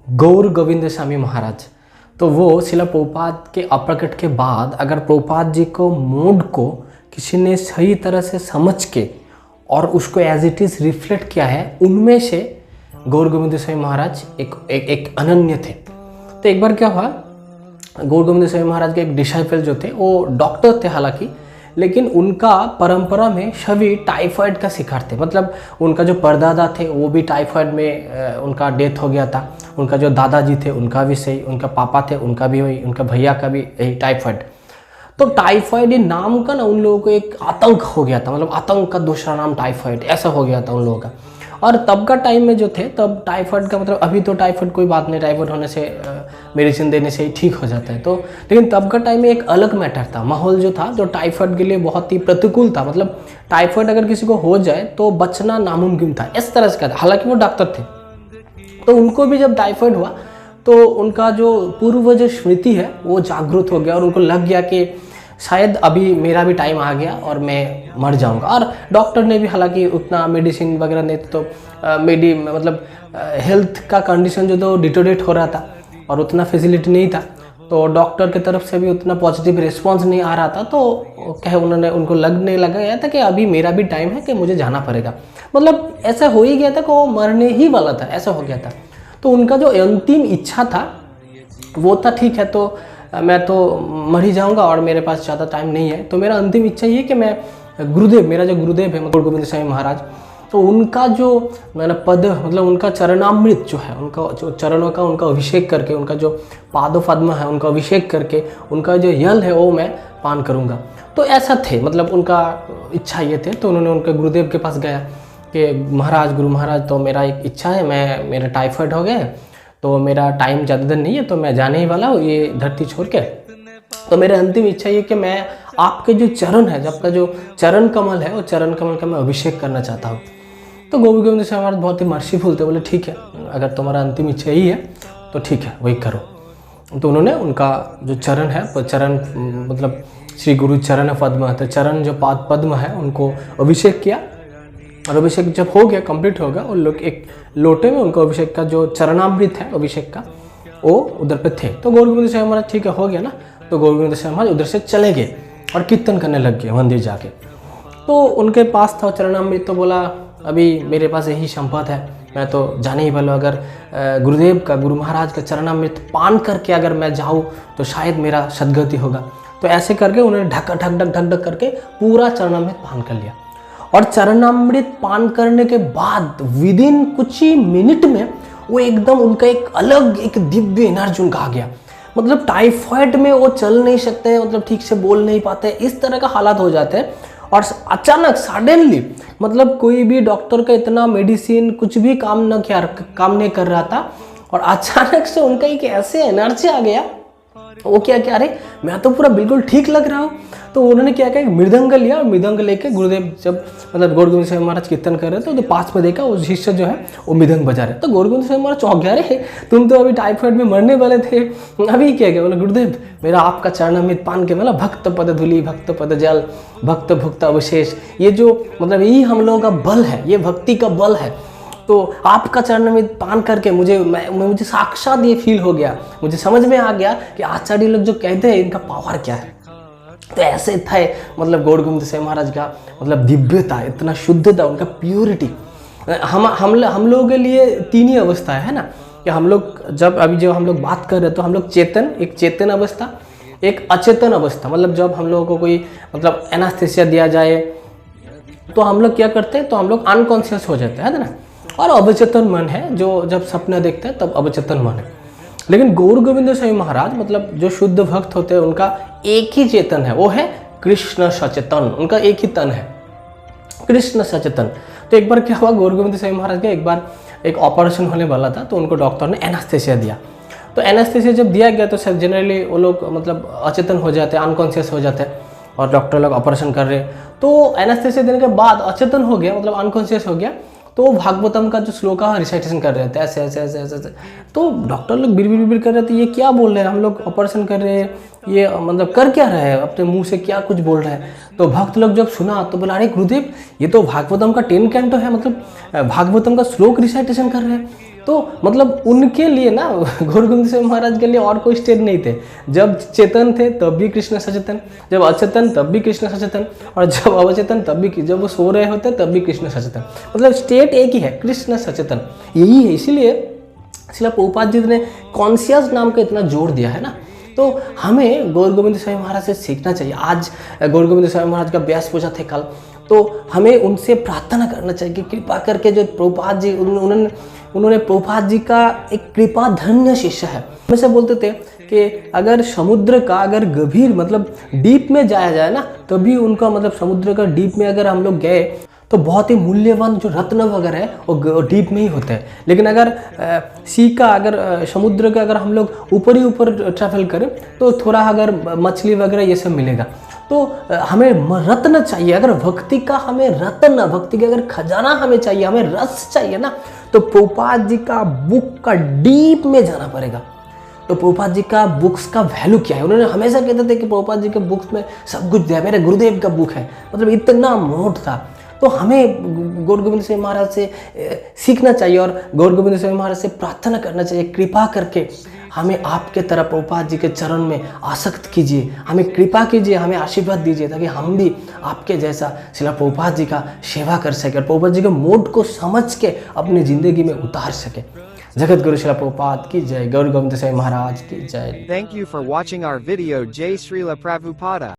गौर गोविंद स्वामी महाराज। तो वो शिला प्रभुपाद के अप्रकट के बाद अगर प्रभुपाद जी को मूड को किसी ने सही तरह से समझ के और उसको एज इट इज़ रिफ्लेक्ट किया है, उनमें से गौर गोविंद स्वामी महाराज एक अनन्य थे। तो एक बार क्या हुआ, गौर गोविंद स्वामी महाराज के एक डिसाइपल जो थे वो डॉक्टर थे हालांकि, लेकिन उनका परंपरा में सभी टाइफाइड का शिकार थे। मतलब उनका जो परदादा थे वो भी टाइफाइड में उनका डेथ हो गया था, उनका जो दादाजी थे उनका भी सही, उनका पापा थे उनका भी वही, उनका भैया का भी यही टाइफाइड। तो टाइफाइड ये नाम का ना उन लोगों को एक आतंक हो गया था, मतलब आतंक का दूसरा नाम टाइफाइड, ऐसा हो गया था उन लोगों का। और तब का टाइम में जो थे तब टाइफाइड का मतलब, अभी तो टाइफाइड कोई बात नहीं, टाइफाइड होने से मेडिसिन देने से ही ठीक हो जाता है, तो लेकिन तब का टाइम में एक अलग मैटर था, माहौल जो था जो टाइफाइड के लिए बहुत ही प्रतिकूल था। मतलब टाइफाइड अगर किसी को हो जाए तो बचना नामुमकिन था, इस तरह से था। हालांकि वो डॉक्टर थे, तो उनको भी जब टाइफाइड हुआ तो उनका जो पूर्व जो स्मृति है वो जागृत हो गया और उनको लग गया कि शायद अभी मेरा भी टाइम आ गया और मैं मर जाऊंगा। और डॉक्टर ने भी हालांकि उतना मेडिसिन वगैरह नहीं, तो मतलब हेल्थ का कंडीशन जो तो डिटोरेट हो रहा था और उतना फैसिलिटी नहीं था, तो डॉक्टर की तरफ से भी उतना पॉजिटिव रिस्पांस नहीं आ रहा था। तो कहे उन्होंने, उनको लगने लगा गया था कि अभी मेरा भी टाइम है कि मुझे जाना पड़ेगा। मतलब ऐसा हो ही गया था कि वो मरने ही वाला था, ऐसा हो गया था। तो उनका जो अंतिम इच्छा था वो था, ठीक है तो मैं तो मर ही जाऊंगा और मेरे पास ज़्यादा टाइम नहीं है, तो मेरा अंतिम इच्छा ये कि मैं गुरुदेव, मेरा जो गुरुदेव है गौर गोविंद स्वामी महाराज, तो उनका जो मैंने पद, मतलब उनका चरणामृत जो है, उनका जो चरणों का उनका अभिषेक करके, उनका जो पादो पद्म है उनका अभिषेक करके, उनका जो यल है वो मैं पान करूँगा। तो ऐसा थे, मतलब उनका इच्छा ये थे। तो उन्होंने उनके गुरुदेव के पास गया कि महाराज, गुरु महाराज, तो मेरा एक इच्छा है, मेरा टाइफाइड हो गया है, तो मेरा टाइम ज़्यादा दिन नहीं है, तो मैं जाने ही वाला हूँ ये धरती छोड़ के। तो मेरा अंतिम इच्छा ये कि मैं आपके जो चरण है, आपका जो चरण कमल है, वो चरण कमल का मैं अभिषेक करना चाहता हूँ। तो गौर गोविंद स्वामी महाराज बहुत ही मर्सीफुल थे, बोले ठीक है, अगर तुम्हारा अंतिम इच्छा यही है तो ठीक है वही करो। तो उन्होंने उनका जो चरण है वो चरण, मतलब श्री गुरु चरण पद्म, तो चरण जो पाद पद्म है उनको अभिषेक किया। और अभिषेक जब हो गया, कंप्लीट हो गया, और लोग एक लोटे में उनको अभिषेक का जो चरणामृत है अभिषेक का वो उधर पे थे। तो गौर गोविंद स्वामी महाराज ठीक है हो गया ना, तो गौर गोविंद स्वामी महाराज उधर से चले गए और कीर्तन करने लग गए मंदिर जाके। तो उनके पास था चरणामृत, तो बोला अभी मेरे पास यही संपत्ति है, मैं तो जाने ही वाला, अगर गुरुदेव का, गुरु महाराज का चरणामृत पान करके अगर मैं जाऊँ तो शायद मेरा सदगति होगा। तो ऐसे करके उन्होंने ढक ढक ढक ढक ढक करके पूरा चरणामृत पान कर लिया। और चरणामृत पान करने के बाद विदिन कुछ ही मिनट में वो एकदम उनका एक अलग एक दिव्य एनर्जी उनका आ गया। मतलब टाइफाइड में वो चल नहीं सकते, मतलब ठीक से बोल नहीं पाते, इस तरह का हालात हो जाते हैं। और अचानक सडनली, मतलब कोई भी डॉक्टर का इतना मेडिसिन कुछ भी काम नहीं कर रहा था, और अचानक से उनका एक ऐसे एनर्जी आ गया। वो क्या क्या, अरे मैं तो पूरा बिल्कुल ठीक लग रहा हूँ। तो उन्होंने क्या किया, मृदंग लिया, और मृदंग लेके गुरुदेव जब, मतलब गौर गोविंद स्वामी महाराज कीर्तन कर रहे थे, तो पास में देखा वो शिष्य जो है वो मृदंग बजा रहे। तो गौर गोविंद स्वामी महाराज चौंक गया, अरे तुम तो अभी टाइफाइड में मरने वाले थे, अभी क्या गया। बोला गुरुदेव मेरा आपका चरणामृत पान के, मतलब भक्त पद धूलि, भक्त पद जल, भक्त भुक्त अवशेष, ये जो मतलब यही हम लोगों का बल है, ये भक्ति का बल है। तो आपका चरणामृत पान करके मुझे साक्षात ये फील हो गया, मुझे समझ में आ गया कि आचार्य लोग जो कहते हैं इनका पावर क्या है। तो ऐसे था मतलब गौर गोविंद स्वामी महाराज का मतलब दिव्यता, इतना शुद्धता, उनका प्योरिटी। हम लोगों के लिए तीन ही अवस्था है ना, कि हम लोग जब हम लोग बात कर रहे हैं तो हम लोग चेतन, एक चेतन अवस्था, एक अचेतन अवस्था। मतलब जब हम लोगों को कोई मतलब एनास्थेसिया दिया जाए तो हम लोग क्या करते हैं, तो हम लोग अनकॉन्शियस हो जाते हैं ना। और अवचेतन मन है जो जब सपना देखते हैं तब अवचेतन मन है। लेकिन गौर गोविंद स्वामी महाराज, मतलब जो शुद्ध भक्त होते हैं उनका एक ही चेतन है, वो है कृष्ण सचेतन, उनका एक ही तन है, कृष्ण सचेतन। तो एक बार क्या हुआ, गौर गोविंद स्वामी महाराज का एक बार एक ऑपरेशन होने वाला था, तो उनको डॉक्टर ने एनास्थेसिया दिया। तो एनास्थेसिया जब दिया गया तो सब जनरली वो लोग मतलब अचेतन हो जाते हैं, अनकॉन्शियस हो जाते हैं, और डॉक्टर लोग ऑपरेशन कर रहे हैं। तो एनास्थेसिया देने के बाद अचेतन हो गया, मतलब अनकॉन्शियस हो गया। तो भागवतम का जो श्लोक है रिसाइटेशन कर रहे थे, ऐसे ऐसे ऐसे ऐसे ऐसे। तो डॉक्टर लोग बिड़ कर रहे थे, ये क्या बोल रहे हैं, हम लोग ऑपरेशन कर रहे हैं, ये मतलब कर क्या रहे हैं, अपने मुंह से क्या कुछ बोल रहे हैं। तो भक्त लोग जब सुना तो बोला, अरे गुरुदेव ये तो भागवतम का 10 कैंटो है, मतलब भागवतम का श्लोक रिसाइटेशन कर रहे हैं। तो मतलब उनके लिए ना गौर गोविंद साहब महाराज के लिए और कोई स्टेट नहीं थे। जब चेतन थे तब भी कृष्ण सचेतन, जब अचेतन तब भी कृष्ण सचेतन, और जब अवचेतन तब भी, जब वो सो रहे होते तब भी कृष्ण सचेतन। मतलब स्टेट एक ही है, कृष्ण सचेतन, यही है। इसीलिए श्रील प्रभुपाद जी ने कॉन्शियस नाम का इतना जोर दिया है ना। तो हमें गौर गोविंद स्वामी महाराज से सीखना चाहिए। आज गौर गोविंद स्वामी महाराज का व्यास पूजा थे कल, तो हमें उनसे प्रार्थना करना चाहिए कि कृपा करके जो प्रभुपाद जी, उन्होंने प्रभुपाद जी का एक कृपा धन्य शिष्य है। हमेशा बोलते थे कि अगर समुद्र का अगर गंभीर मतलब डीप में जाया जाए ना, तभी उनका मतलब समुद्र का डीप में अगर हम लोग गए तो बहुत ही मूल्यवान जो रत्न वगैरह है वो डीप में ही होते हैं। लेकिन अगर सी का अगर समुद्र का अगर हम लोग ऊपर ही ऊपर ट्रैवल करें तो थोड़ा अगर मछली वगैरह ये सब मिलेगा। तो हमें रत्न चाहिए, अगर भक्ति का हमें रत्न, भक्ति का अगर खजाना हमें चाहिए, हमें रस चाहिए ना, तो प्रभुपाद जी का बुक का डीप में जाना पड़ेगा। तो प्रभुपाद जी का बुक्स का वैल्यू क्या है? उन्होंने हमेशा कहते थे कि प्रभुपाद जी के बुक्स में सब कुछ दिया, मेरे गुरुदेव का बुक है, मतलब इतना मोट था। तो हमें गौर गोविंद स्वामी महाराज से सीखना चाहिए और गौर गोविंद स्वामी महाराज से प्रार्थना करना चाहिए, कृपा करके हमें आपके तरह प्रभुपाद जी के चरण में आसक्त कीजिए, हमें कृपा कीजिए, हमें आशीर्वाद दीजिए, ताकि हम भी आपके जैसा श्रील प्रभुपाद जी का सेवा कर सके और प्रभुपाद जी के मोड को समझ के अपनी जिंदगी में उतार सके। जगत गुरु श्रील प्रभुपाद की जय, गौर गोविंद स्वामी महाराज की जय। Thank you for watching our video. Jai Srila Prabhupada.